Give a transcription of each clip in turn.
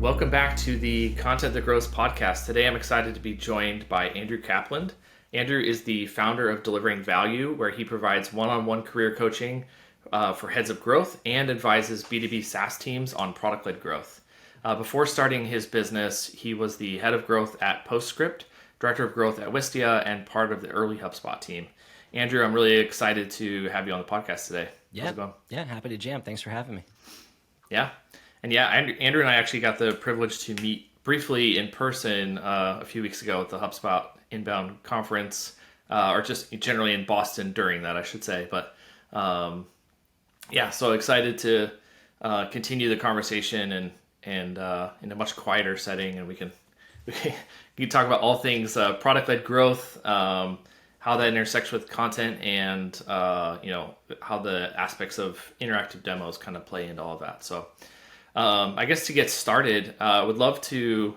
Welcome back to the Content That Grows podcast. Today I'm excited to be joined by Andrew Capland. Andrew is the founder of Delivering Value, where he provides one-on-one career coaching for heads of growth and advises B2B SaaS teams on product-led growth. Before starting his business, he was the head of growth at Postscript, director of growth at Wistia, and part of the early HubSpot team. Andrew, I'm really excited to have you on the podcast today. How's it going? Yeah, happy to jam. Thanks for having me. Yeah. And yeah, Andrew and I actually got the privilege to meet briefly in person a few weeks ago at the HubSpot Inbound Conference, or just generally in Boston during that, I should say. But yeah, so excited to continue the conversation and in a much quieter setting, and we can talk about all things product-led growth, how that intersects with content, and how the aspects of interactive demos kind of play into all of that. So. I guess to get started, I would love to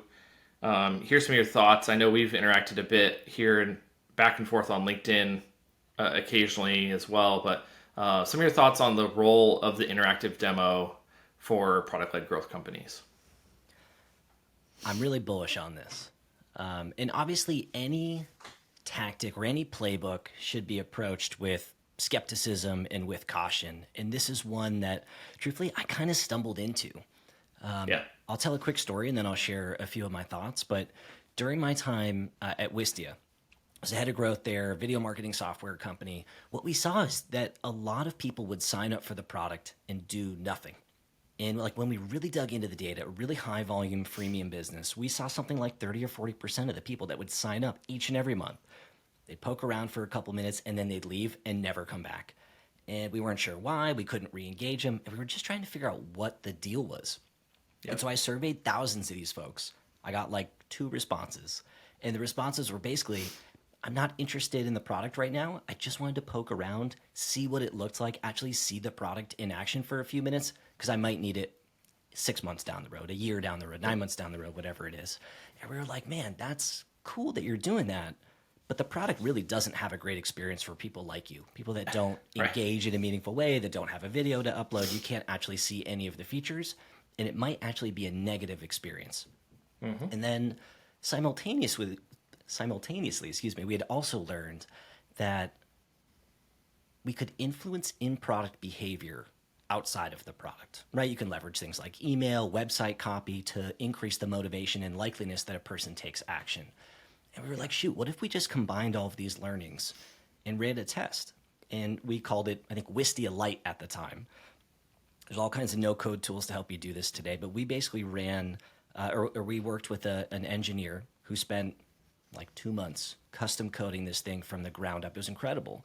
hear some of your thoughts. I know we've interacted a bit here and back and forth on LinkedIn occasionally as well, but some of your thoughts on the role of the interactive demo for product-led growth companies. I'm really bullish on this. And obviously any tactic or any playbook should be approached with skepticism and with caution. And this is one that, truthfully, I kind of stumbled into. I'll tell a quick story and then I'll share a few of my thoughts. But during my time at Wistia, I was the head of growth there, video marketing software company. What we saw is that a lot of people would sign up for the product and do nothing. And like when we really dug into the data, a really high volume freemium business, we saw something like 30 or 40% of the people that would sign up each and every month. They'd poke around for a couple minutes and then they'd leave and never come back. And we weren't sure why. We couldn't re-engage them. And we were just trying to figure out what the deal was. Yep. And so I surveyed thousands of these folks. I got like 2 responses. And the responses were basically, I'm not interested in the product right now. I just wanted to poke around, see what it looked like, actually see the product in action for a few minutes, because I might need it 6 months down the road, a year down the road, 9 months down the road, whatever it is. And we were like, man, that's cool that you're doing that. But the product really doesn't have a great experience for people like you, people that don't engage in a meaningful way, that don't have a video to upload. You can't actually see any of the features, and it might actually be a negative experience. Mm-hmm. And then simultaneously, we had also learned that we could influence in-product behavior outside of the product, right? You can leverage things like email, website copy to increase the motivation and likeliness that a person takes action. And we were like, shoot, what if we just combined all of these learnings and ran a test? And we called it, I think, Wistia Lite at the time. There's all kinds of no-code tools to help you do this today. But we basically ran, or we worked with an engineer who spent like 2 months custom coding this thing from the ground up. It was incredible.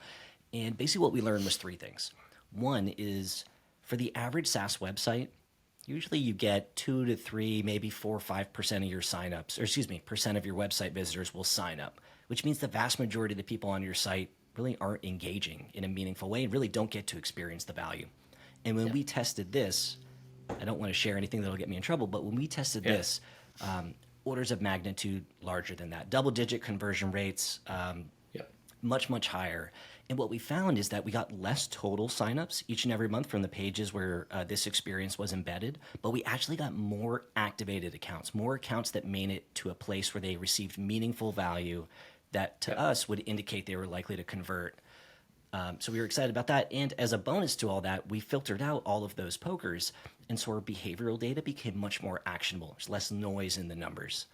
And basically what we learned was 3 things. One is for the average SaaS website, usually you get 2 to 3, maybe 4 or 5% of your signups, or percent of your website visitors will sign up, which means the vast majority of the people on your site really aren't engaging in a meaningful way and really don't get to experience the value. And when we tested this, I don't want to share anything that'll get me in trouble, but when we tested this, orders of magnitude larger than that, double-digit conversion rates, much, much higher. And what we found is that we got less total signups each and every month from the pages where this experience was embedded, but we actually got more activated accounts, more accounts that made it to a place where they received meaningful value that to us would indicate they were likely to convert. So we were excited about that. And as a bonus to all that, we filtered out all of those pokers. And so our behavioral data became much more actionable. There's less noise in the numbers.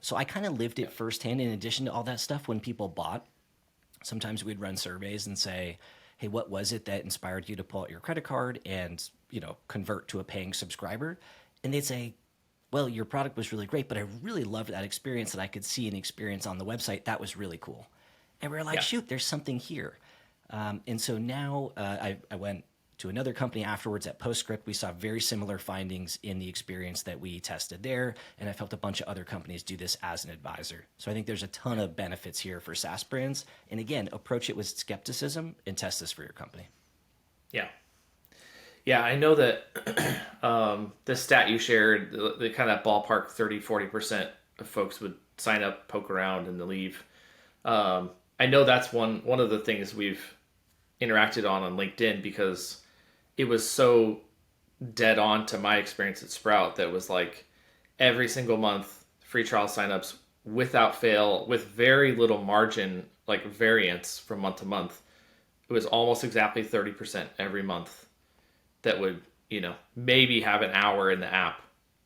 So I kind of lived it firsthand. In addition to all that stuff, when people bought, sometimes we'd run surveys and say, hey, what was it that inspired you to pull out your credit card and, convert to a paying subscriber? And they'd say, well, your product was really great, but I really loved that experience that I could see an experience on the website. That was really cool. And we were like, shoot, there's something here. And so now I went to another company afterwards at Postscript. We saw very similar findings in the experience that we tested there. And I felt a bunch of other companies do this as an advisor. So I think there's a ton of benefits here for SaaS brands. And again, approach it with skepticism and test this for your company. Yeah. Yeah, I know that the stat you shared, the kind of ballpark 30-40% of folks would sign up, poke around, and leave. I know that's one of the things we've interacted on LinkedIn, because it was so dead on to my experience at Sprout that was like, every single month, free trial signups without fail, with very little margin, like variance from month to month. It was almost exactly 30% every month that would, maybe have an hour in the app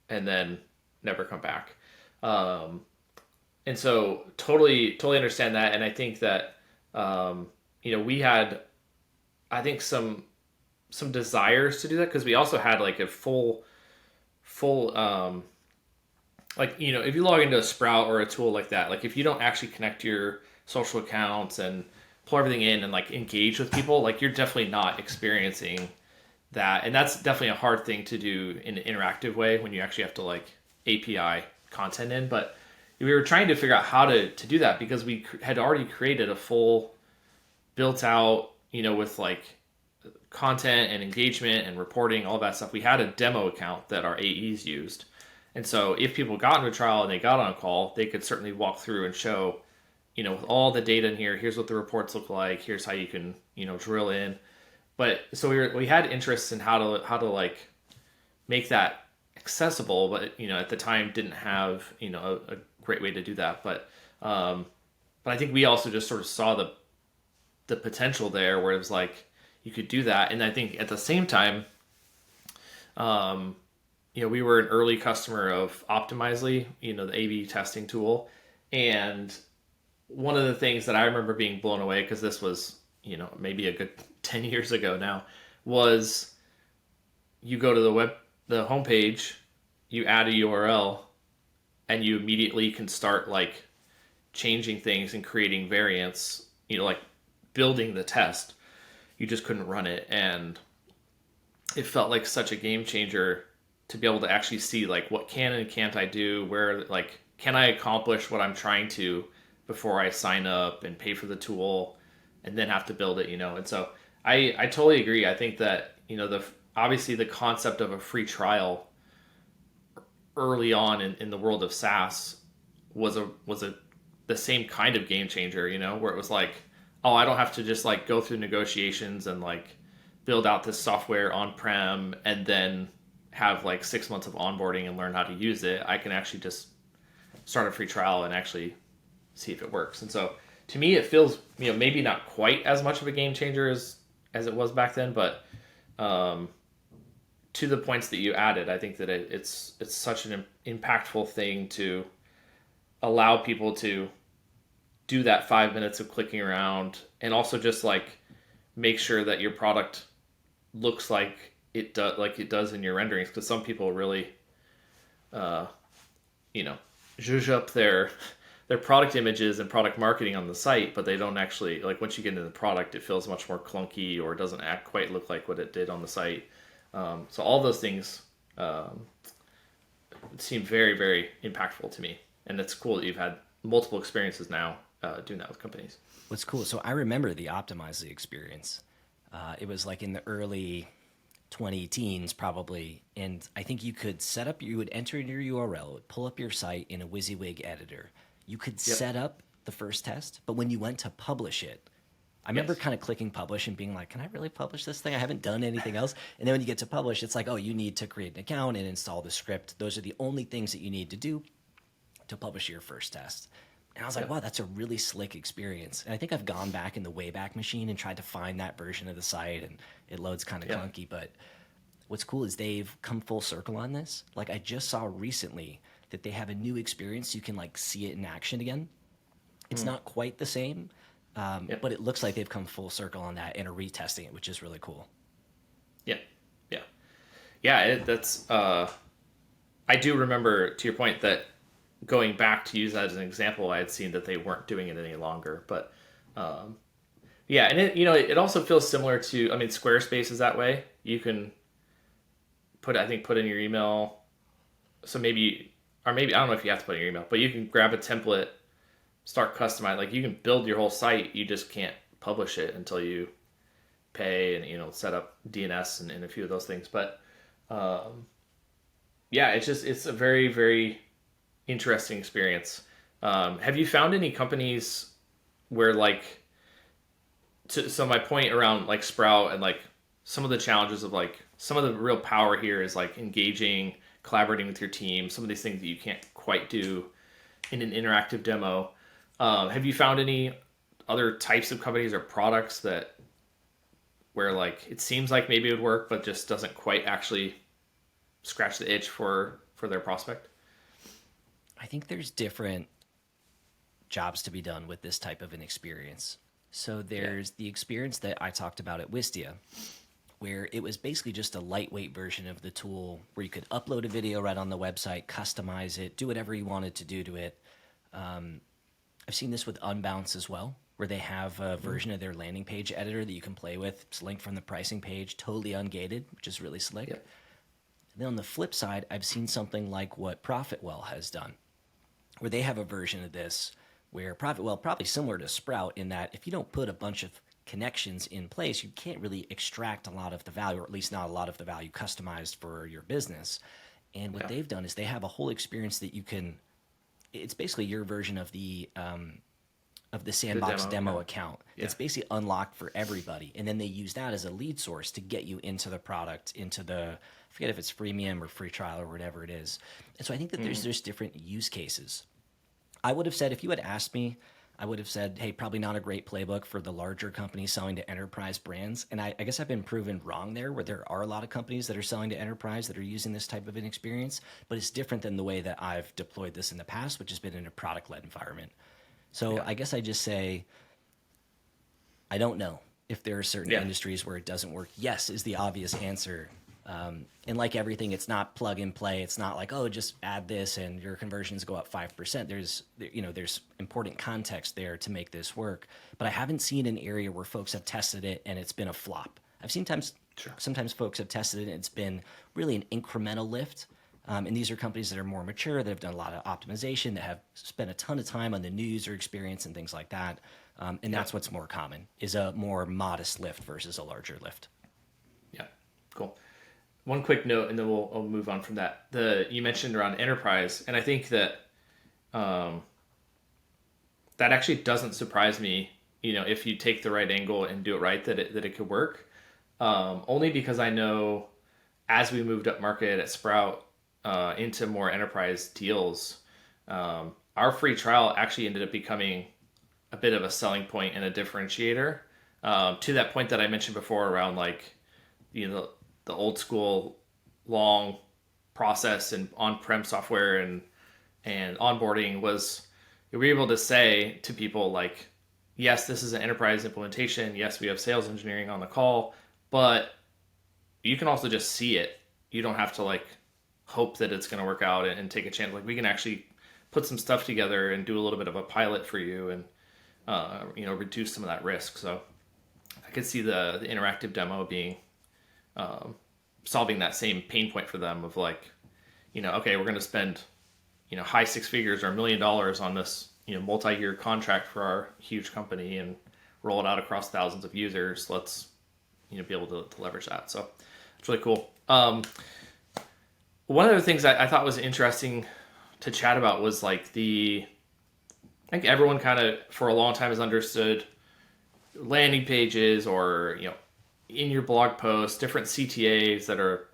and then never come back. And so totally understand that. And I think that, we had, I think some desires to do that because we also had like a full like if you log into a Sprout or a tool like that, like if you don't actually connect your social accounts and pull everything in and like engage with people, like you're definitely not experiencing that. And that's definitely a hard thing to do in an interactive way when you actually have to like API content in. But we were trying to figure out how to do that because we had already created a full built out, with like content and engagement and reporting, all that stuff. We had a demo account that our AEs used. And so if people got into a trial and they got on a call, they could certainly walk through and show, with all the data in here, here's what the reports look like, here's how you can, drill in. But so we had interests in how to like make that accessible, but at the time didn't have a great way to do that. But I think we also just sort of saw the potential there where it was like you could do that. And I think at the same time, we were an early customer of Optimizely, the A/B testing tool. And one of the things that I remember being blown away, because this was, maybe a good 10 years ago now, was you go to the homepage, you add a URL, and you immediately can start like changing things and creating variants, like building the test. You just couldn't run it. And it felt like such a game changer to be able to actually see like what can and can't I do, where like can I accomplish what I'm trying to before I sign up and pay for the tool and then have to build it, And so I totally agree. I think that, obviously the concept of a free trial early on in the world of SaaS was the same kind of game changer, where it was like, oh, I don't have to just like go through negotiations and like build out this software on-prem and then have like 6 months of onboarding and learn how to use it. I can actually just start a free trial and actually see if it works. And so to me, it feels, maybe not quite as much of a game changer as it was back then, but to the points that you added, I think that it's such an impactful thing to allow people to do that 5 minutes of clicking around and also just like make sure that your product looks like it does in your renderings, because some people really zhuzh up their product images and product marketing on the site, but they don't actually, like, once you get into the product, it feels much more clunky or doesn't quite look like what it did on the site. So all those things seem very, very impactful to me. And it's cool that you've had multiple experiences now doing that with companies. What's cool, so I remember the Optimizely experience. It was like in the early 20 teens probably, and I think you would enter in your URL, it would pull up your site in a WYSIWYG editor. You could set up the first test, but when you went to publish it, I remember kind of clicking publish and being like, can I really publish this thing? I haven't done anything else. And then when you get to publish, it's like, oh, you need to create an account and install the script. Those are the only things that you need to do to publish your first test. And I was like, wow, that's a really slick experience. And I think I've gone back in the Wayback Machine and tried to find that version of the site, and it loads kind of clunky. But what's cool is they've come full circle on this. Like, I just saw recently that they have a new experience. You can like see it in action again. It's not quite the same, but it looks like they've come full circle on that and are retesting it, which is really cool. That's I do remember, to your point, that going back to use that as an example, I had seen that they weren't doing it any longer. But and it also feels similar to, Squarespace is that way. You can put in your email. So maybe I don't know if you have to put in your email, but you can grab a template, start customizing. Like, you can build your whole site. You just can't publish it until you pay and set up DNS and a few of those things. But it's a very, very interesting experience. Have you found any companies where so my point around like Sprout and like some of the challenges of like some of the real power here is like engaging, collaborating with your team, some of these things that you can't quite do in an interactive demo. Have you found any other types of companies or products that where like it seems like maybe it would work, but just doesn't quite actually scratch the itch for their prospect? I think there's different jobs to be done with this type of an experience. So there's the experience that I talked about at Wistia, where it was basically just a lightweight version of the tool where you could upload a video right on the website, customize it, do whatever you wanted to do to it. I've seen this with Unbounce as well, where they have a version of their landing page editor that you can play with. It's linked from the pricing page, totally ungated, which is really slick. Yeah. Then on the flip side, I've seen something like what Profitwell has done, where they have a version of this where Profitwell, probably similar to Sprout, in that if you don't put a bunch of connections in place, you can't really extract a lot of the value, or at least not a lot of the value customized for your business. And what they've done is they have a whole experience that you can, it's basically your version of the sandbox demo account. Yeah. It's basically unlocked for everybody. And then they use that as a lead source to get you into the product, into the, I forget if it's freemium or free trial or whatever it is. And so I think that there's different use cases. I would have said, if you had asked me, I would have said, hey, probably not a great playbook for the larger companies selling to enterprise brands. And I guess I've been proven wrong there, where there are a lot of companies that are selling to enterprise that are using this type of an experience, but it's different than the way that I've deployed this in the past, which has been in a product-led environment. So I guess I just say, I don't know if there are certain industries where it doesn't work. Yes is the obvious answer. And like everything, it's not plug and play. It's not like, oh, just add this and your conversions go up 5%. There's important context there to make this work. But I haven't seen an area where folks have tested it and it's been a flop. I've seen sometimes folks have tested it and it's been really an incremental lift. And these are companies that are more mature, that have done a lot of optimization, that have spent a ton of time on the new user experience and things like that. And that's what's more common, is a more modest lift versus a larger lift. Yeah, cool. One quick note, and then we'll move on from that. You mentioned around enterprise, and I think that that actually doesn't surprise me. If you take the right angle and do it right, that it could work. Only because I know as we moved up market at Sprout into more enterprise deals, our free trial actually ended up becoming a bit of a selling point and a differentiator. To that point that I mentioned before around the old school long process and on-prem software and onboarding was, we were able to say to people like, yes, this is an enterprise implementation. Yes, we have sales engineering on the call, but you can also just see it. You don't have to hope that it's going to work out and take a chance. We can actually put some stuff together and do a little bit of a pilot for you and, reduce some of that risk. So I could see the interactive demo being, solving that same pain point for them of okay, we're going to spend, high six figures or $1 million on this, multi-year contract for our huge company and roll it out across thousands of users. Let's, be able to leverage that. So it's really cool. One of the things I thought was interesting to chat about was I think everyone kind of for a long time has understood landing pages or, in your blog posts, different CTAs that are,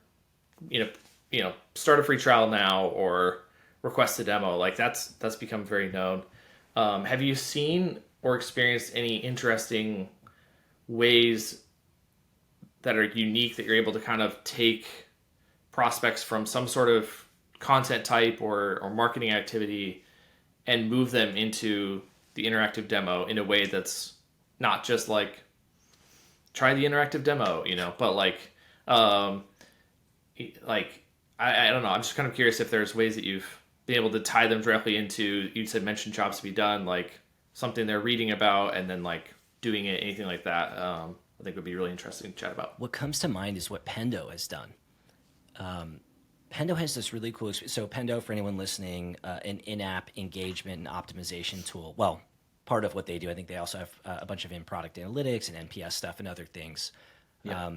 start a free trial now or request a demo. That's become very known. Have you seen or experienced any interesting ways that are unique that you're able to kind of take prospects from some sort of content type or marketing activity and move them into the interactive demo in a way that's not just try the interactive demo, but I don't know. I'm just kind of curious if there's ways that you've been able to tie them directly into, you said mention jobs to be done, something they're reading about and then doing it, anything like that. I think would be really interesting to chat about. What comes to mind is what Pendo has done. Pendo has this really cool experience. So Pendo, for anyone listening, an in-app engagement and optimization tool. Well, part of what they do. I think they also have a bunch of in-product analytics and NPS stuff and other things. Yeah.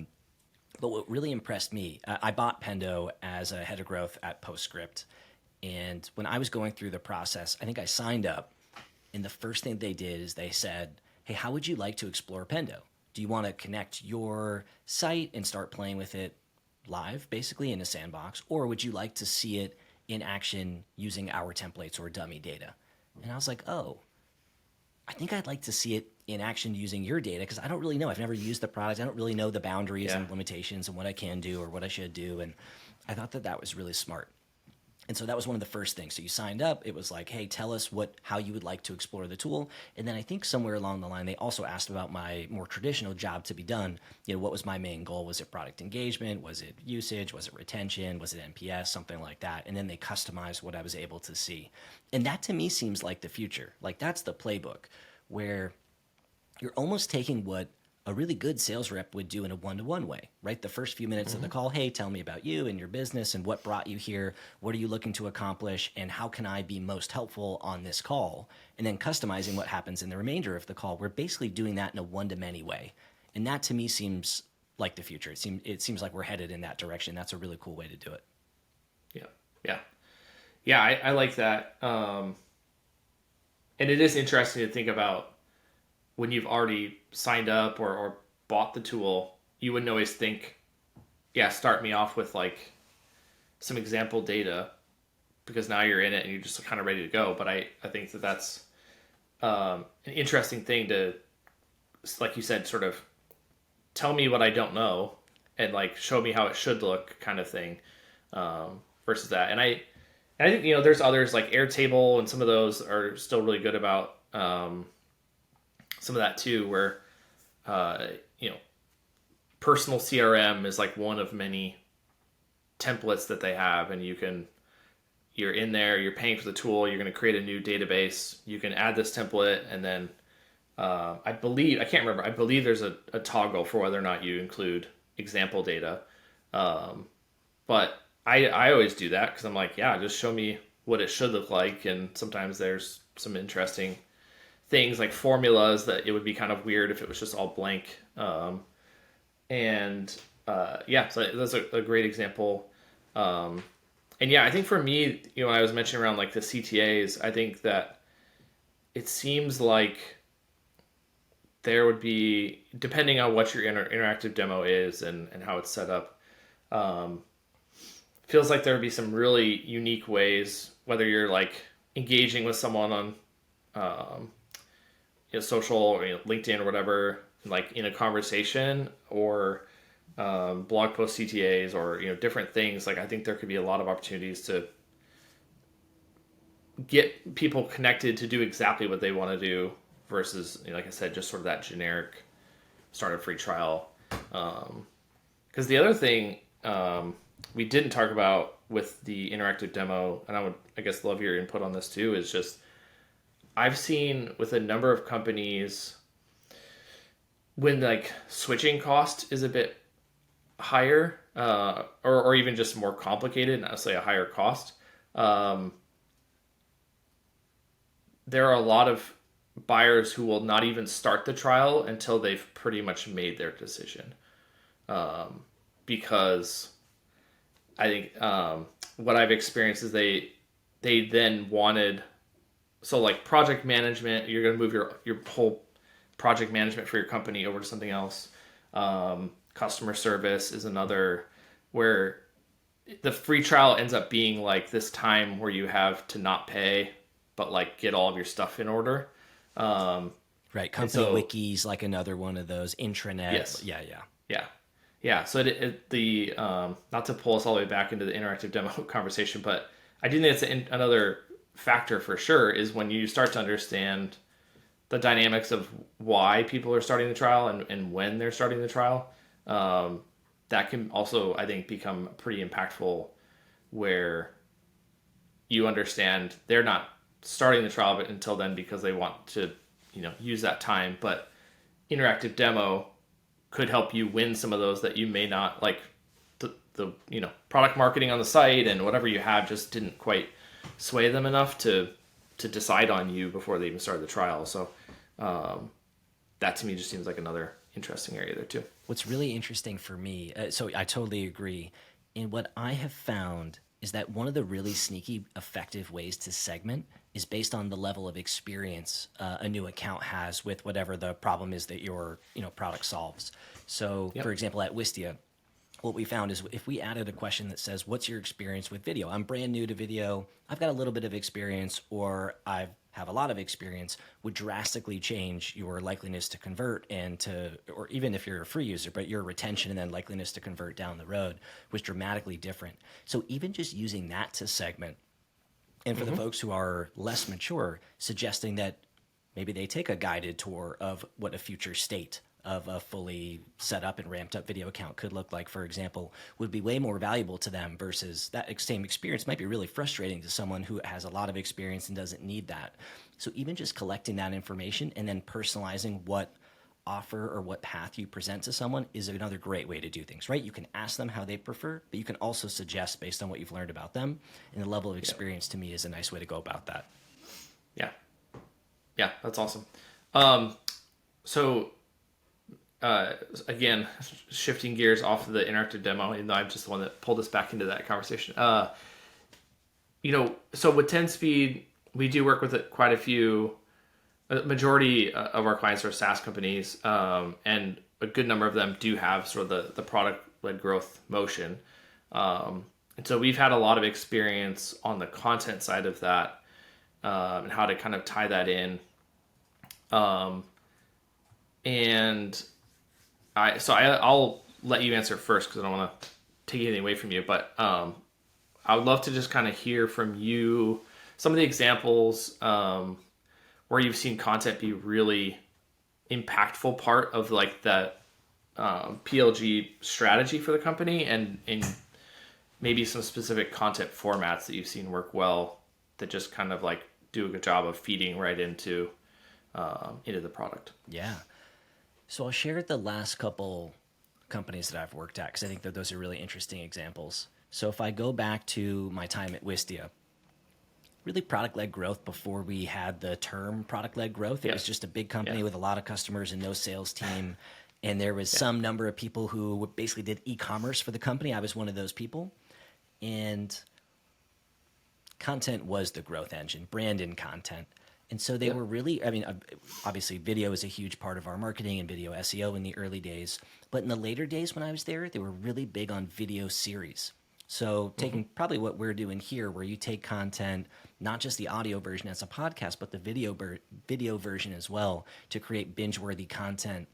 But what really impressed me, I bought Pendo as a head of growth at Postscript. And when I was going through the process, I think I signed up. And the first thing they did is they said, hey, how would you like to explore Pendo? Do you want to connect your site and start playing with it live, basically in a sandbox, or would you like to see it in action using our templates or dummy data? And I was like, oh, I think I'd like to see it in action using your data because I don't really know. I've never used the product. I don't really know the boundaries Yeah. and limitations and what I can do or what I should do. And I thought that that was really smart. And so that was one of the first things. So you signed up. It was like, hey, tell us how you would like to explore the tool. And then I think somewhere along the line, they also asked about my more traditional job to be done. What was my main goal? Was it product engagement? Was it usage? Was it retention? Was it NPS? Something like that. And then they customized what I was able to see. And that to me seems like the future. Like that's the playbook where you're almost taking what a really good sales rep would do in a one-to-one way, right? The first few minutes of the call, hey, tell me about you and your business and what brought you here. What are you looking to accomplish? And how can I be most helpful on this call? And then customizing what happens in the remainder of the call. We're basically doing that in a one-to-many way. And that to me seems like the future. It seems like we're headed in that direction. That's a really cool way to do it. Yeah. Yeah. Yeah. I like that. And it is interesting to think about when you've already signed up or bought the tool, you wouldn't always think, yeah, start me off with like some example data because now you're in it and you're just kind of ready to go. But I think that that's an interesting thing to, like you said, sort of tell me what I don't know and like show me how it should look kind of thing versus that. And I think, there's others like Airtable and some of those are still really good about some of that too, where, personal CRM is like one of many templates that they have. And you're in there, you're paying for the tool, you're going to create a new database. You can add this template. And then I believe there's a toggle for whether or not you include example data. But I always do that because I'm like, yeah, just show me what it should look like. And sometimes there's some interesting things like formulas that it would be kind of weird if it was just all blank. So that's a great example. And yeah, I think for me, when I was mentioning around like the CTAs, I think that it seems like there would be, depending on what your interactive demo is and how it's set up, feels like there would be some really unique ways, whether you're like engaging with someone on social or LinkedIn or whatever, like in a conversation or blog post CTAs or different things. Like I think there could be a lot of opportunities to get people connected to do exactly what they want to do versus, like I said, just sort of that generic start a free trial. Because the other thing we didn't talk about with the interactive demo, and I would, I guess, love your input on this too, is just I've seen with a number of companies when like switching cost is a bit higher or even just more complicated, not necessarily a higher cost. There are a lot of buyers who will not even start the trial until they've pretty much made their decision. Because I think what I've experienced is they then wanted, so like project management, you're going to move your whole project management for your company over to something else. Customer service is another, where the free trial ends up being like this time where you have to not pay, but like get all of your stuff in order. Right. Company wikis, like another one of those intranet. Yes. Yeah. So the not to pull us all the way back into the interactive demo conversation, but I do think it's another factor for sure is when you start to understand the dynamics of why people are starting the trial and when they're starting the trial. That can also, I think, become pretty impactful where you understand they're not starting the trial but until then because they want to, use that time. But interactive demo could help you win some of those that you may not like. The product marketing on the site and whatever you have just didn't quite sway them enough to decide on you before they even started the trial. So that to me just seems like another interesting area there too. What's really interesting for me, so I totally agree. And what I have found is that one of the really sneaky, effective ways to segment is based on the level of experience a new account has with whatever the problem is that your product solves. So, for example, at Wistia, what we found is if we added a question that says, what's your experience with video? I'm brand new to video. I've got a little bit of experience, or I have a lot of experience, would drastically change your likeliness to convert or even if you're a free user, but your retention and then likeliness to convert down the road was dramatically different. So even just using that to segment, and for the folks who are less mature, suggesting that maybe they take a guided tour of what a future state of a fully set up and ramped up video account could look like, for example, would be way more valuable to them versus that same experience might be really frustrating to someone who has a lot of experience and doesn't need that. So even just collecting that information and then personalizing what offer or what path you present to someone is another great way to do things, right? You can ask them how they prefer, but you can also suggest based on what you've learned about them. And the level of experience to me is a nice way to go about that. Yeah. Yeah, that's awesome. So again, shifting gears off of the interactive demo, even though I'm just the one that pulled us back into that conversation. So with 10 Speed, we do work with quite a few. A majority of our clients are SaaS companies, and a good number of them do have sort of the product-led growth motion. And so we've had a lot of experience on the content side of that, and how to kind of tie that in. I'll let you answer first because I don't want to take anything away from you. But I would love to just kind of hear from you some of the examples where you've seen content be really impactful part of like that PLG strategy for the company, and maybe some specific content formats that you've seen work well that just kind of like do a good job of feeding right into the product. Yeah. So I'll share the last couple companies that I've worked at because I think that those are really interesting examples. So if I go back to my time at Wistia, really product-led growth before we had the term product-led growth. It was just a big company with a lot of customers and no sales team. And there was some number of people who basically did e-commerce for the company. I was one of those people. And content was the growth engine, brand and content. And so they were really, I mean, obviously video is a huge part of our marketing and video SEO in the early days. But in the later days when I was there, they were really big on video series. So taking probably what we're doing here, where you take content, not just the audio version as a podcast, but the video version as well, to create binge-worthy content.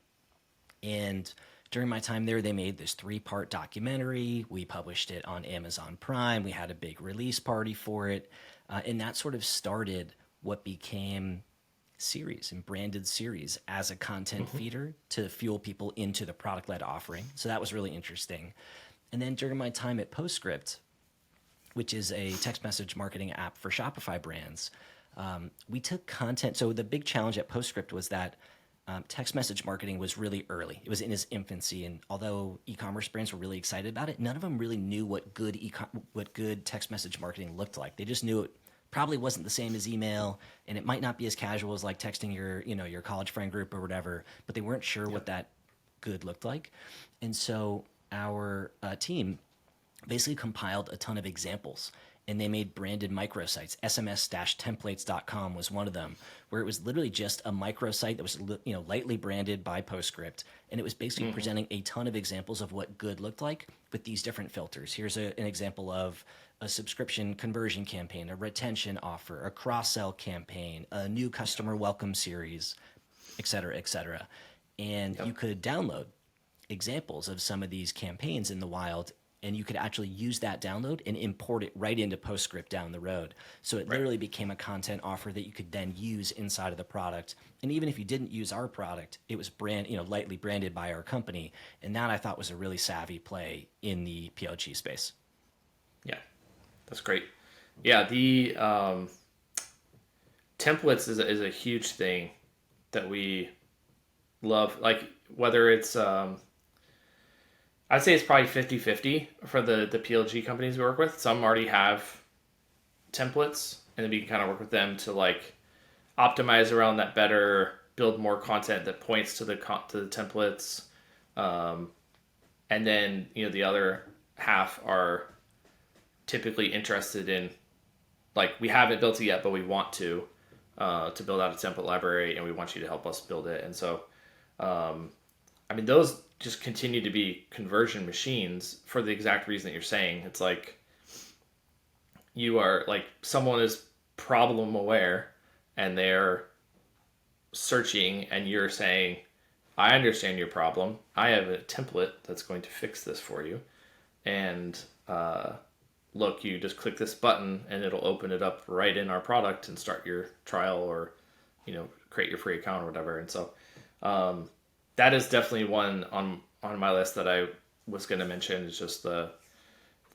And during my time there, they made this 3-part documentary. We published it on Amazon Prime. We had a big release party for it. And that sort of started what became series and branded series as a content feeder to fuel people into the product-led offering. So that was really interesting. And then during my time at Postscript, which is a text message marketing app for Shopify brands, we took content. So the big challenge at Postscript was that text message marketing was really early. It was in its infancy. And although e-commerce brands were really excited about it, none of them really knew what good text message marketing looked like. They just knew it probably wasn't the same as email, and it might not be as casual as like texting your college friend group or whatever, but they weren't sure what that good looked like. And so our team basically compiled a ton of examples, and they made branded microsites. SMS-templates.com was one of them, where it was literally just a microsite that was lightly branded by Postscript, and it was basically presenting a ton of examples of what good looked like with these different filters. Here's an example of a subscription conversion campaign, a retention offer, a cross-sell campaign, a new customer welcome series, et cetera, et cetera. And you could download examples of some of these campaigns in the wild, and you could actually use that download and import it right into Postscript down the road. So it literally became a content offer that you could then use inside of the product. And even if you didn't use our product, it was lightly branded by our company. And that I thought was a really savvy play in the PLG space. Yeah, that's great. Yeah, the templates is a huge thing that we love. Like whether it's I'd say it's probably 50-50 for the PLG companies we work with. Some already have templates, and then we can kind of work with them to like optimize around that better, build more content that points to the templates. And then, the other half are typically interested in, like, we haven't built it yet, but we want to build out a template library, and we want you to help us build it. And so, those just continue to be conversion machines for the exact reason that you're saying. It's like you are like someone is problem aware and they're searching and you're saying, I understand your problem. I have a template that's going to fix this for you. And look, you just click this button and it'll open it up right in our product and start your trial or, create your free account or whatever. And so that is definitely one on my list that I was going to mention. Is just the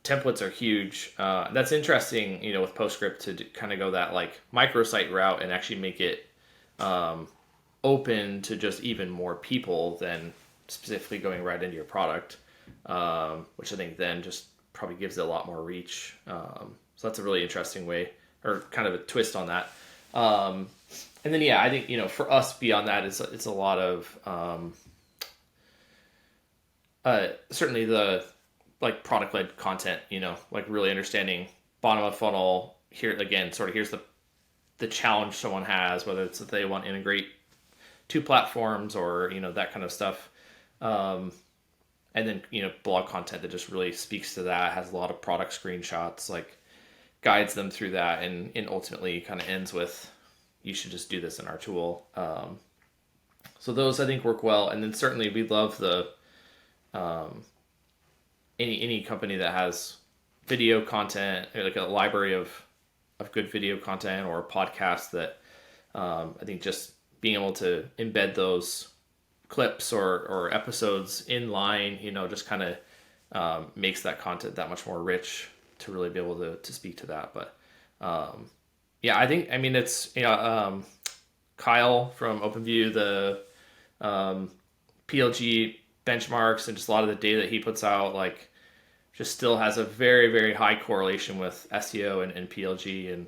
templates are huge. That's interesting, with PostScript to kind of go that like microsite route and actually make it open to just even more people than specifically going right into your product, which I think then just probably gives it a lot more reach. So that's a really interesting way or kind of a twist on that. And then, I think, for us beyond that, it's a lot of certainly the like product-led content, like really understanding bottom of funnel here again, sort of here's the challenge someone has, whether it's that they want to integrate two platforms or, that kind of stuff. And then, blog content that just really speaks to that, has a lot of product screenshots, like guides them through that and ultimately kind of ends with, you should just do this in our tool. So those I think work well. And then certainly we love the, any company that has video content, or like a library of good video content or a podcast that I think just being able to embed those clips or episodes in line, just kind of makes that content that much more rich to really be able to speak to that. But I think, it's, Kyle from OpenView, the PLG benchmarks and just a lot of the data that he puts out, like just still has a very, very high correlation with SEO and PLG. And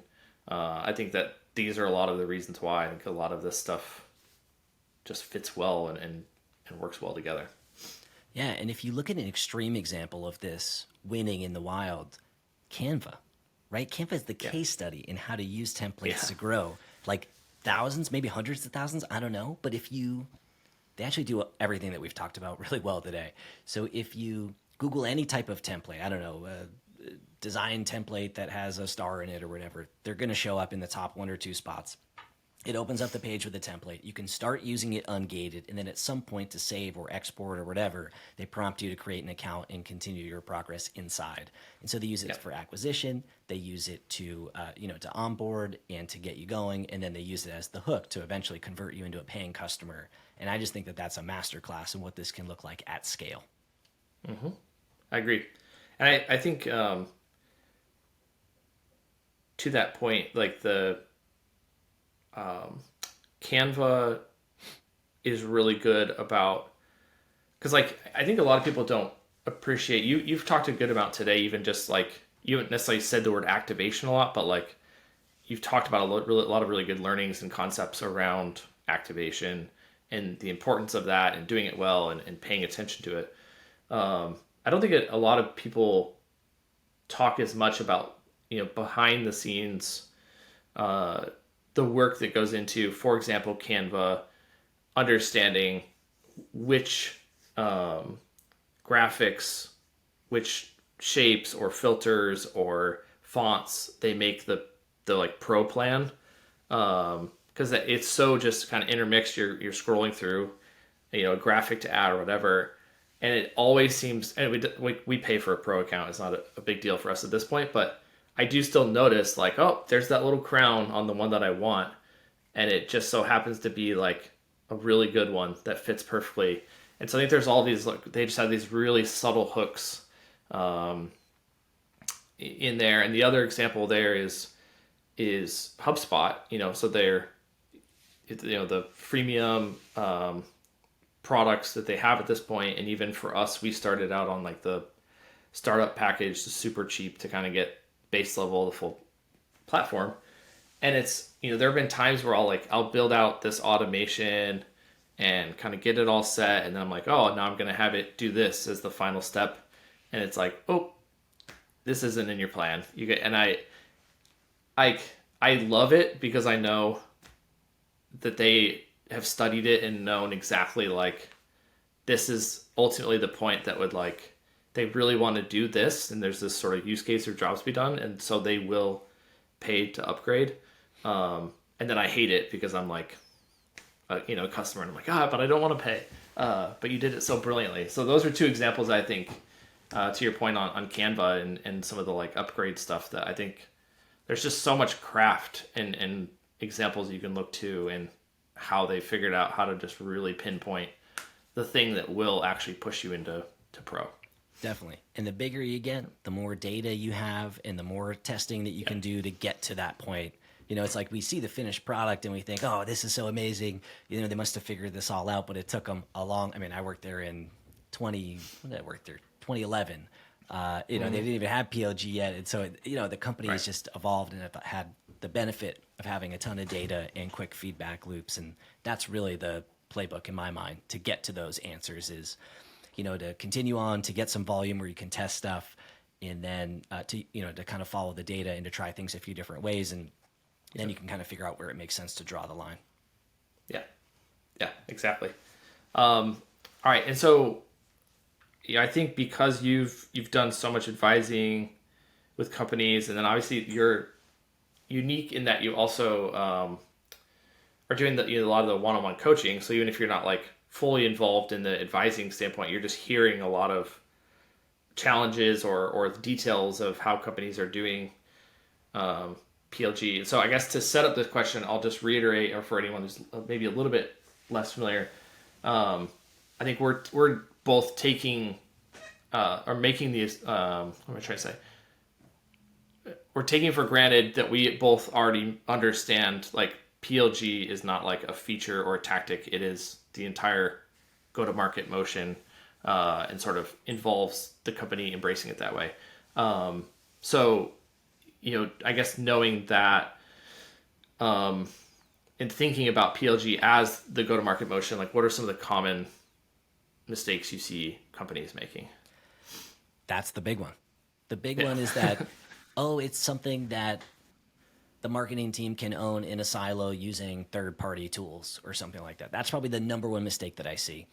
I think that these are a lot of the reasons why I think a lot of this stuff just fits well and works well together. Yeah, and if you look at an extreme example of this winning in the wild, Canva, right? Canva is the case study in how to use templates to grow. Like thousands, maybe hundreds of thousands, I don't know. But they actually do everything that we've talked about really well today. So if you Google any type of template, I don't know, design template that has a star in it or whatever, they're going to show up in the top one or two spots. It opens up the page with a template. You can start using it ungated, and then at some point to save or export or whatever, they prompt you to create an account and continue your progress inside. And so they use it for acquisition. They use it to to onboard and to get you going, and then they use it as the hook to eventually convert you into a paying customer. And I just think that that's a masterclass in what this can look like at scale. Mm-hmm. I agree, and I think to that point, like the Canva is really good about, because like I think a lot of people don't appreciate you've talked a good amount today, even just like you haven't necessarily said the word activation a lot, but like you've talked about a lot of really good learnings and concepts around activation and the importance of that and doing it well and paying attention to it. I don't think a lot of people talk as much about behind the scenes the work that goes into, for example, Canva, understanding which graphics, which shapes or filters or fonts they make the like pro plan, because it's so just kind of intermixed. You're scrolling through, a graphic to add or whatever, and it always seems. And we pay for a pro account. It's not a big deal for us at this point, but I do still notice like, oh, there's that little crown on the one that I want. And it just so happens to be like a really good one that fits perfectly. And so I think there's all these, like, they just have these really subtle hooks in there. And the other example there is HubSpot, so they're, the freemium products that they have at this point. And even for us, we started out on like the startup package, super cheap to kind of get base level, the full platform. And it's, there have been times where I'll build out this automation and kind of get it all set. And then I'm like, oh, now I'm going to have it do this as the final step. And it's like, oh, this isn't in your plan. And I love it because I know that they have studied it and known exactly like, this is ultimately the point that would like they really want to do this, and there's this sort of use case or jobs to be done, and so they will pay to upgrade. And then I hate it because I'm like, a customer, and I'm like, but I don't want to pay. But you did it so brilliantly. So those are two examples, I think, to your point on Canva and some of the like upgrade stuff that I think there's just so much craft and examples you can look to and how they figured out how to just really pinpoint the thing that will actually push you into pro. Definitely. And the bigger you get, the more data you have and the more testing that you can do to get to that point. It's like we see the finished product and we think, oh, this is so amazing. They must have figured this all out, but it took them I worked there in 2011. They didn't even have PLG yet. And so, the company has just evolved and have had the benefit of having a ton of data and quick feedback loops. And that's really the playbook in my mind to get to those answers is, to continue on, to get some volume where you can test stuff, and then to kind of follow the data and to try things a few different ways. And then you can kind of figure out where it makes sense to draw the line. Yeah, exactly. All right. And so, I think because you've done so much advising with companies, and then obviously you're unique in that you also are doing a lot of the one-on-one coaching. So even if you're not like fully involved in the advising standpoint, you're just hearing a lot of challenges or the details of how companies are doing PLG. And so I guess to set up this question, I'll just reiterate, or for anyone who's maybe a little bit less familiar, I think we're both taking or making these. What am I trying to say? We're taking for granted that we both already understand like PLG is not like a feature or a tactic. It is the entire go-to-market motion and sort of involves the company embracing it that way. So, I guess knowing that and thinking about PLG as the go-to-market motion, like what are some of the common mistakes you see companies making? That's the big one. The big one is that, it's something that the marketing team can own in a silo using third-party tools or something like that. That's probably the number one mistake that I see.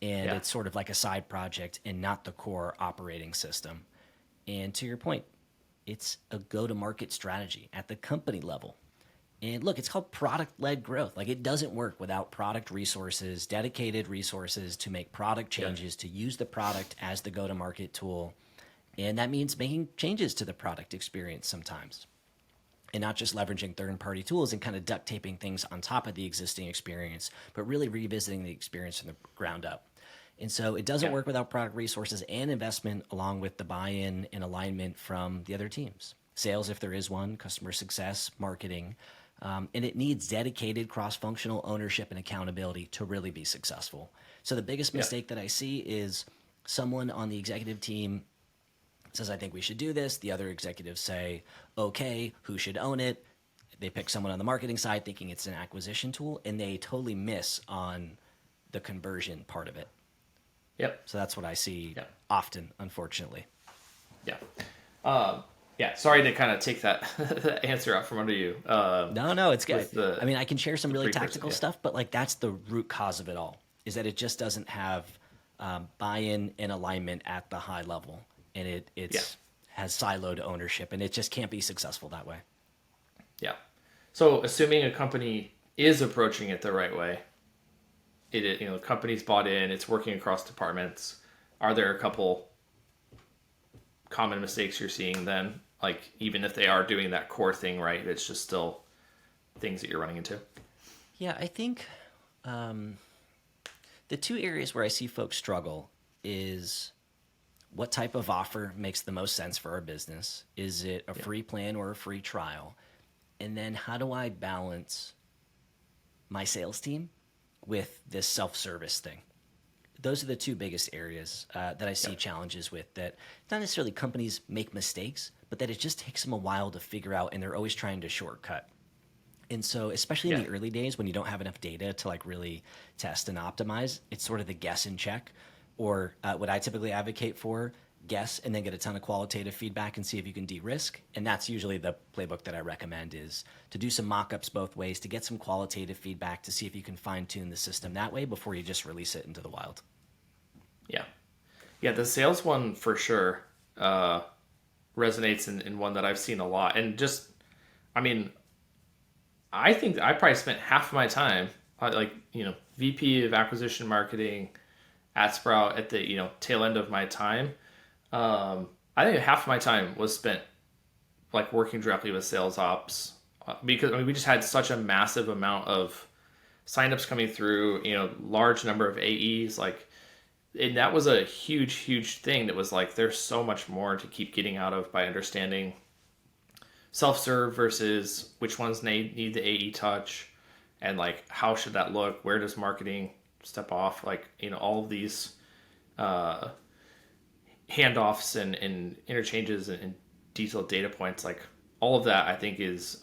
And it's sort of like a side project and not the core operating system. And to your point, it's a go-to-market strategy at the company level. And look, it's called product-led growth. Like it doesn't work without product resources, dedicated resources to make product changes, to use the product as the go-to-market tool. And that means making changes to the product experience sometimes. And not just leveraging third-party tools and kind of duct taping things on top of the existing experience, but really revisiting the experience from the ground up. And so it doesn't work without product resources and investment along with the buy-in and alignment from the other teams. Sales, if there is one, customer success, marketing. And it needs dedicated cross-functional ownership and accountability to really be successful. So the biggest mistake that I see is someone on the executive team says, I think we should do this. The other executives say, okay, who should own it? They pick someone on the marketing side thinking it's an acquisition tool, and they totally miss on the conversion part of it. So that's what I see often, unfortunately. Sorry to kind of take that answer out from under you. No, it's good. I can share some really tactical stuff, but like that's the root cause of it all, is that it just doesn't have buy-in and alignment at the high level. And it has siloed ownership, and it just can't be successful that way. So assuming a company is approaching it the right way, the company's bought in, it's working across departments. Are there a couple common mistakes you're seeing then? Like even if they are doing that core thing right, it's just still things that you're running into? Yeah, I think the two areas where I see folks struggle is what type of offer makes the most sense for our business? Is it a free plan or a free trial? And then how do I balance my sales team with this self-service thing? Those are the two biggest areas that I see challenges with, that not necessarily companies make mistakes, but that it just takes them a while to figure out, and they're always trying to shortcut. And so especially in the early days when you don't have enough data to like really test and optimize, it's sort of the guess and check. Or what I typically advocate for, guess and then get a ton of qualitative feedback and see if you can de-risk. And that's usually the playbook that I recommend, is to do some mock-ups both ways, to get some qualitative feedback to see if you can fine-tune the system that way before you just release it into the wild. Yeah. Yeah, the sales one for sure resonates in one that I've seen a lot. And just, I mean, I think I probably spent half of my time, like, VP of acquisition marketing at Sprout at the, tail end of my time. I think half of my time was spent like working directly with sales ops because I mean, we just had such a massive amount of signups coming through, large number of AEs, like, and that was a huge, huge thing that was like, there's so much more to keep getting out of by understanding self-serve versus which ones need the AE touch and like, how should that look? Where does marketing step off? Like, all of these uh, handoffs and interchanges and detailed data points, like all of that, I think is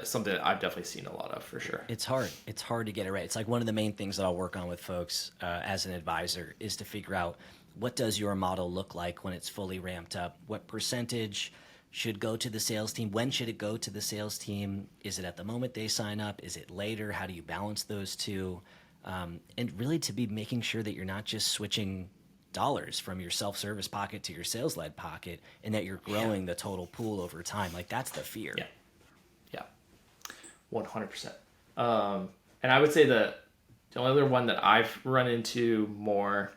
something that I've definitely seen a lot of for sure. It's hard. It's hard to get it right. It's like one of the main things that I'll work on with folks as an advisor is to figure out what does your model look like when it's fully ramped up? What percentage should go to the sales team? When should it go to the sales team? Is it at the moment they sign up? Is it later? How do you balance those two? And really to be making sure that you're not just switching dollars from your self-service pocket to your sales-led pocket and that you're growing the total pool over time. Like that's the fear. Yeah. Yeah. 100%. And I would say the only other one that I've run into more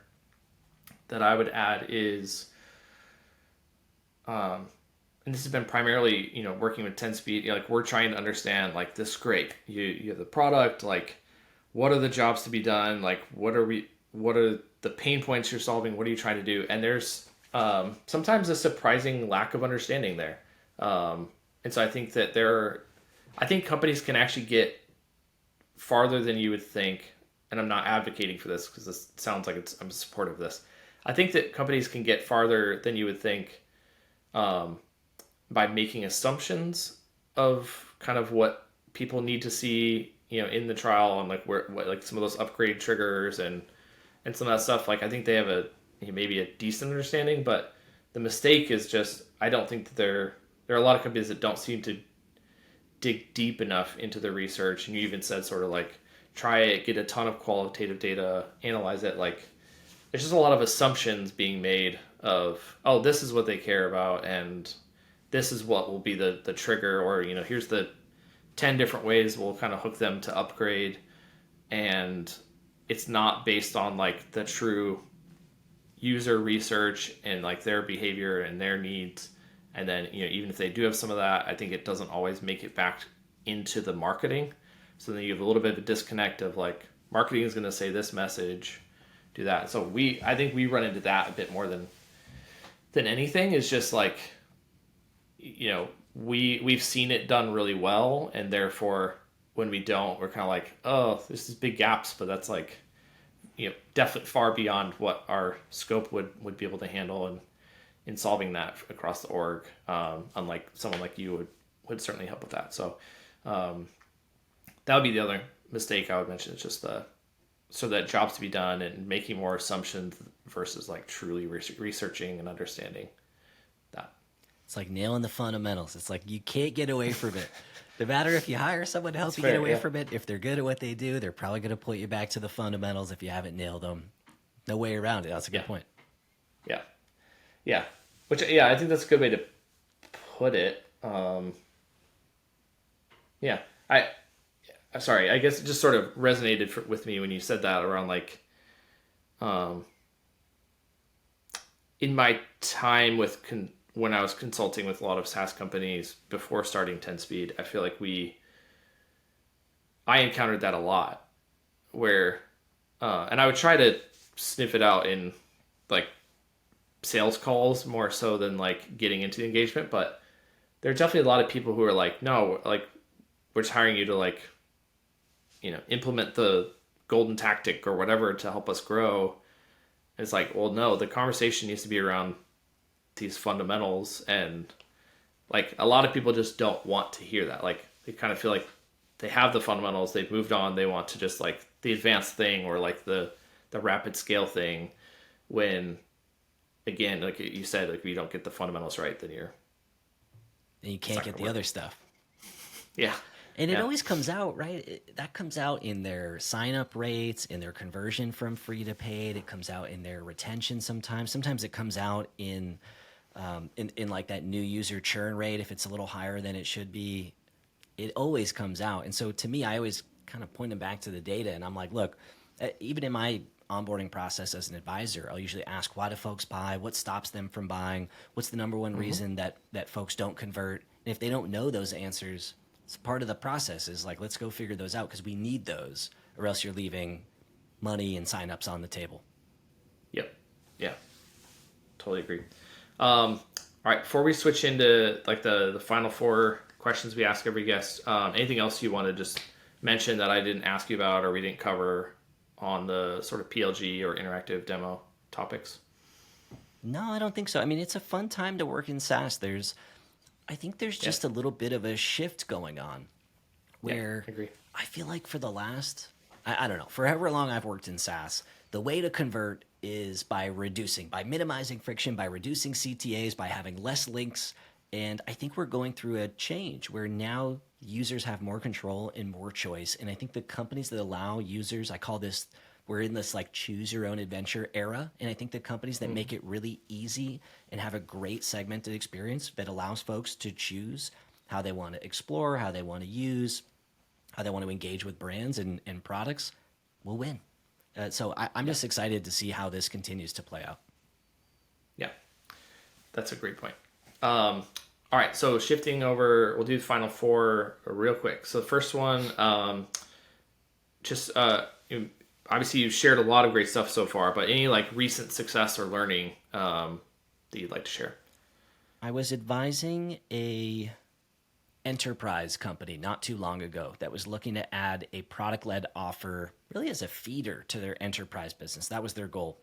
that I would add is, and this has been primarily, working with 10 speed, like we're trying to understand like this scrape. You have the product, like what are the jobs to be done? Like what are the pain points you're solving? What are you trying to do? And there's sometimes a surprising lack of understanding there. And so I think that I think companies can actually get farther than you would think. And I'm not advocating for this because this sounds like I'm supportive of this. I think that companies can get farther than you would think by making assumptions of kind of what people need to see, in the trial and like like some of those upgrade triggers and some of that stuff. Like I think they have maybe a decent understanding, but the mistake is just I don't think that there are a lot of companies that don't seem to dig deep enough into the research. And you even said sort of like try it, get a ton of qualitative data, analyze it. Like there's just a lot of assumptions being made of, oh, this is what they care about and this is what will be the trigger, or here's the 10 different ways we'll kind of hook them to upgrade. And it's not based on like the true user research and like their behavior and their needs. And then even if they do have some of that, I think it doesn't always make it back into the marketing. So then you have a little bit of a disconnect of like marketing is going to say this message, do that. So I think we run into that a bit more than anything. Is just like we've seen it done really well, and therefore when we don't, we're kind of like, oh, there's these big gaps, but that's like definitely far beyond what our scope would be able to handle and in solving that across the org. Unlike someone like you would certainly help with that. So that would be the other mistake I would mention. It's just so that jobs to be done and making more assumptions versus like truly researching and understanding that. It's like nailing the fundamentals. It's like you can't get away from it. No matter if you hire someone to help you get away from it, if they're good at what they do, they're probably going to point you back to the fundamentals if you haven't nailed them. No way around it. That's a good point. Yeah. Yeah. Which, I think that's a good way to put it. Yeah. Sorry, I guess it just sort of resonated with me when you said that around like, in my time when I was consulting with a lot of SaaS companies before starting 10 Speed, I feel like I encountered that a lot where, and I would try to sniff it out in like sales calls more so than like getting into the engagement. But there are definitely a lot of people who are like, no, like we're just hiring you to like, implement the golden tactic or whatever to help us grow. And it's like, well, no, the conversation needs to be around these fundamentals. And like a lot of people just don't want to hear that. Like they kind of feel like they have the fundamentals, they've moved on, they want to just like the advanced thing or like the rapid scale thing, when again, like you said, like if you don't get the fundamentals right, then you can't get the other stuff. Yeah. And it Yeah. always comes out, right? That comes out in their sign up rates, in their conversion from free to paid. It comes out in their retention sometimes. Sometimes it comes out in like that new user churn rate if it's a little higher than it should be. It always comes out. And so to me, I always kind of point them back to the data. And I'm like, look, even in my onboarding process as an advisor, I'll usually ask, why do folks buy? What stops them from buying? What's the number one reason that folks don't convert? And if they don't know those answers, it's part of the process is like, let's go figure those out because we need those, or else you're leaving money and signups on the table. Yep. Yeah. Totally agree. All right. Before we switch into like the final four questions we ask every guest, anything else you want to just mention that I didn't ask you about or we didn't cover on the sort of PLG or interactive demo topics? No, I don't think so. I mean, it's a fun time to work in SaaS. I think there's Yeah. just a little bit of a shift going on where I agree. I feel like for the last, I don't know, for however long I've worked in SaaS, the way to convert is by minimizing friction, by reducing CTAs, by having less links. And I think we're going through a change where now users have more control and more choice. And I think the companies that allow users, we're in this like choose your own adventure era. And I think the companies that make it really easy and have a great segmented experience that allows folks to choose how they want to explore, how they want to use, how they want to engage with brands and products will win. I'm just excited to see how this continues to play out. Yeah. That's a great point. All right. So shifting over, we'll do the final four real quick. So the first one, obviously you've shared a lot of great stuff so far, but any like recent success or learning that you'd like to share? I was advising a enterprise company not too long ago that was looking to add a product-led offer really as a feeder to their enterprise business. That was their goal.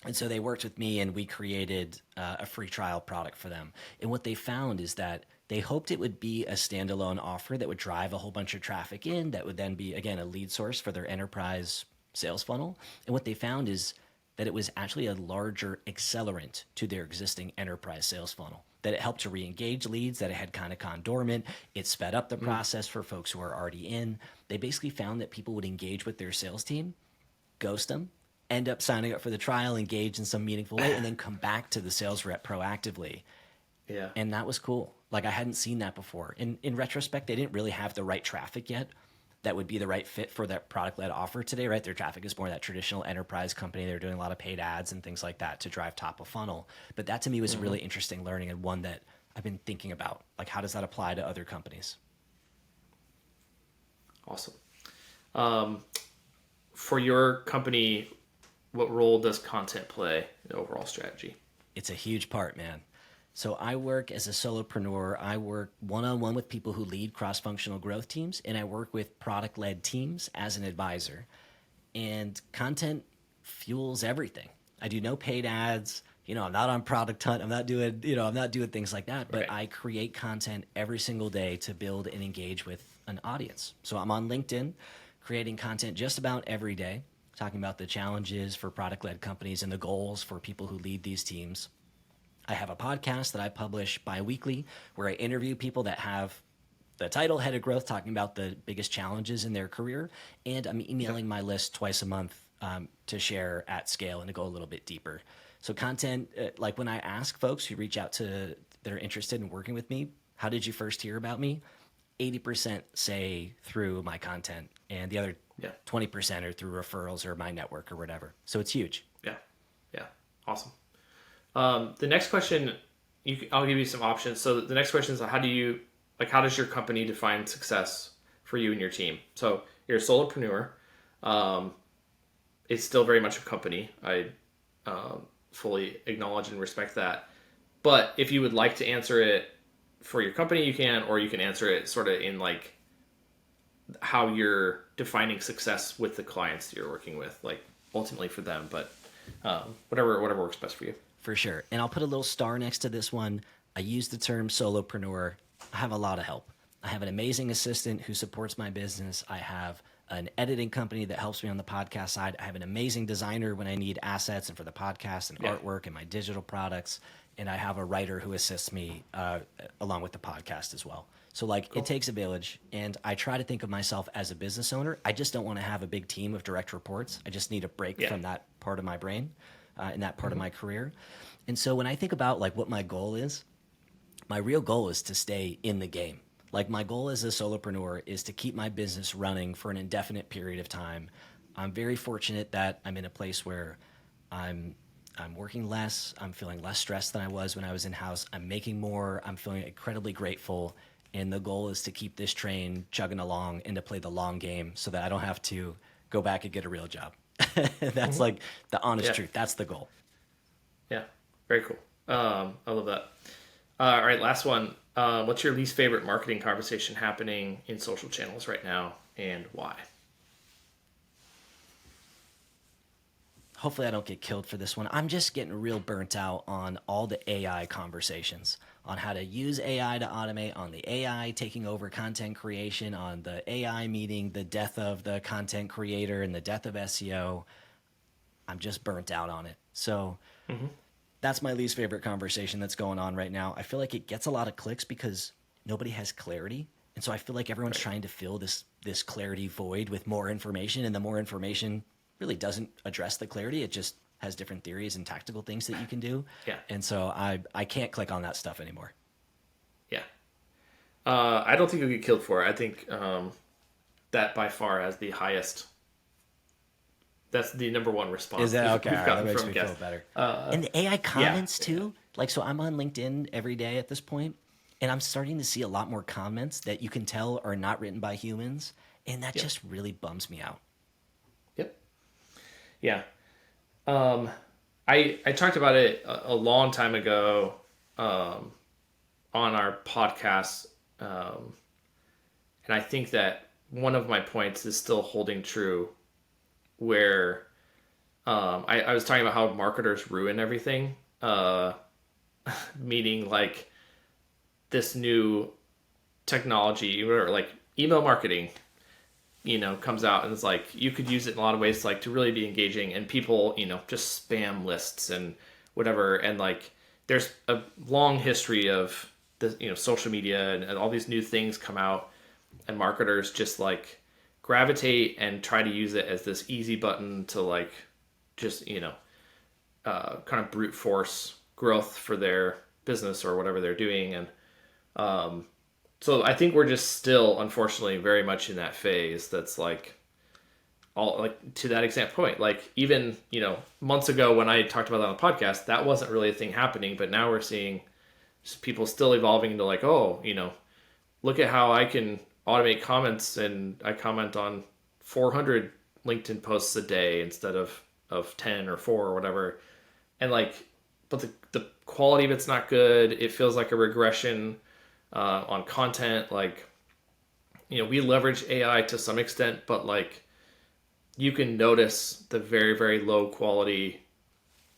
And so they worked with me and we created a free trial product for them. And what they found is that they hoped it would be a standalone offer that would drive a whole bunch of traffic in, that would then be, again, a lead source for their enterprise sales funnel. And what they found is that it was actually a larger accelerant to their existing enterprise sales funnel, that it helped to re-engage leads that it had kind of gone dormant. It sped up the process for folks who are already in. They basically found that people would engage with their sales team, ghost them, end up signing up for the trial, engage in some meaningful way, and then come back to the sales rep proactively. Yeah. And that was cool. Like I hadn't seen that before. In retrospect, they didn't really have the right traffic yet that would be the right fit for that product-led offer today, right? Their traffic is more that traditional enterprise company. They're doing a lot of paid ads and things like that to drive top of funnel. But that to me was a really interesting learning and one that I've been thinking about. Like, how does that apply to other companies? Awesome. For your company, what role does content play in the overall strategy? It's a huge part, man. So I work as a solopreneur. I work one-on-one with people who lead cross-functional growth teams, and I work with product-led teams as an advisor. And content fuels everything. I do no paid ads. I'm not on Product Hunt. I'm not doing things like that. But Right. I create content every single day to build and engage with an audience. So I'm on LinkedIn, creating content just about every day, talking about the challenges for product-led companies and the goals for people who lead these teams. I have a podcast that I publish bi-weekly where I interview people that have the title Head of Growth, talking about the biggest challenges in their career. And I'm emailing my list twice a month to share at scale and to go a little bit deeper. So content, like when I ask folks who reach out that are interested in working with me, how did you first hear about me? 80% say through my content, and the other 20% are through referrals or my network or whatever. So it's huge. Yeah. Awesome. The next question, I'll give you some options. So the next question is, how does your company define success for you and your team? So you're a solopreneur. It's still very much a company. I fully acknowledge and respect that. But if you would like to answer it for your company, you can, or you can answer it sort of in like how you're defining success with the clients that you're working with, like ultimately for them, but whatever works best for you. For sure. And I'll put a little star next to this one. I use the term solopreneur. I have a lot of help. I have an amazing assistant who supports my business. I have an editing company that helps me on the podcast side. I have an amazing designer when I need assets and for the podcast and artwork and my digital products. And I have a writer who assists me along with the podcast as well. So like it takes a village, and I try to think of myself as a business owner. I just don't want to have a big team of direct reports. I just need a break from that part of my brain and that part of my career. And so when I think about like what my goal is, my real goal is to stay in the game. Like my goal as a solopreneur is to keep my business running for an indefinite period of time. I'm very fortunate that I'm in a place where I'm working less. I'm feeling less stressed than I was when I was in-house. I'm making more. I'm feeling incredibly grateful. And the goal is to keep this train chugging along and to play the long game so that I don't have to go back and get a real job. That's like the honest truth. That's the goal. Yeah, very cool. I love that. All right, last one. What's your least favorite marketing conversation happening in social channels right now, and why? Hopefully I don't get killed for this one. I'm just getting real burnt out on all the AI conversations, on how to use AI to automate, on the AI taking over content creation, on the AI meeting the death of the content creator and the death of SEO. I'm just burnt out on it. So that's my least favorite conversation that's going on right now. I feel like it gets a lot of clicks because nobody has clarity. And so I feel like everyone's trying to fill this clarity void with more information, and the more information really doesn't address the clarity. It just has different theories and tactical things that you can do. Yeah. And so I can't click on that stuff anymore. Yeah. I don't think you'll get killed for it. I think that by far has the highest. That's the number one response. Is that okay? We've That gotten makes from me guests. feel better. And the AI comments too. Like, so I'm on LinkedIn every day at this point, and I'm starting to see a lot more comments that you can tell are not written by humans. And that just really bums me out. Yep. Yeah. I talked about it a long time ago on our podcast, and I think that one of my points is still holding true, where I was talking about how marketers ruin everything, meaning like this new technology or like email marketing, comes out and it's like you could use it in a lot of ways like to really be engaging, and people just spam lists and whatever, and like there's a long history of the social media and all these new things come out, and marketers just like gravitate and try to use it as this easy button to like just kind of brute force growth for their business or whatever they're doing. And so I think we're just still, unfortunately, very much in that phase that's like all like to that exact point. Like even, months ago when I talked about that on the podcast, that wasn't really a thing happening, but now we're seeing people still evolving into like, oh, look at how I can automate comments, and I comment on 400 LinkedIn posts a day instead of 10 or 4 or whatever. And like, but the quality of it's not good. It feels like a regression on content. Like, we leverage AI to some extent, but like you can notice the very, very low quality.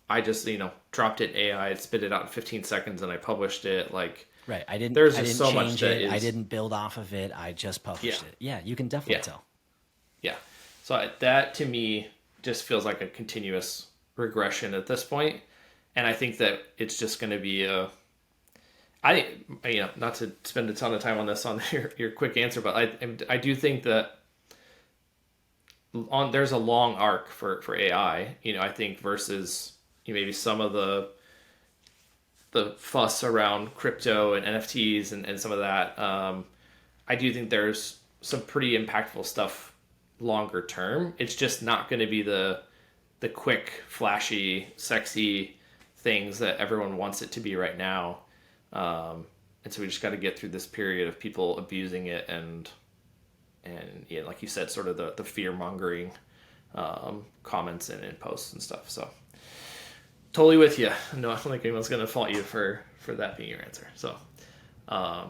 I just, dropped it in AI, it spit it out in 15 seconds and I published it. Like, right. I didn't so much change it. I didn't build off of it. I just published it. Yeah, you can definitely tell. Yeah. So that to me just feels like a continuous regression at this point. And I think that it's just going to be not to spend a ton of time on this on your quick answer, but I do think that there's a long arc for AI, I think, versus maybe some of the fuss around crypto and NFTs and some of that. I do think there's some pretty impactful stuff longer term. It's just not going to be the quick, flashy, sexy things that everyone wants it to be right now. And so we just got to get through this period of people abusing it and like you said, sort of the fear mongering comments and posts and stuff. So totally with you. No, I don't think anyone's going to fault you for that being your answer. So, but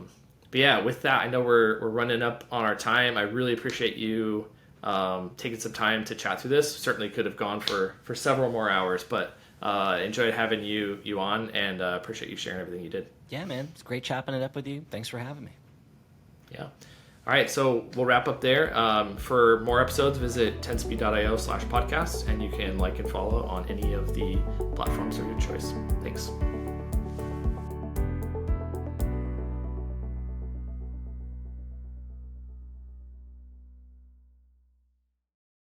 yeah, with that, I know we're running up on our time. I really appreciate you taking some time to chat through this. Certainly could have gone for several more hours, but enjoyed having you on, and appreciate you sharing everything you did. Yeah, man. It's great chopping it up with you. Thanks for having me. Yeah. All right, so we'll wrap up there. For more episodes, visit 10speed.io/podcast, and you can like and follow on any of the platforms of your choice. Thanks.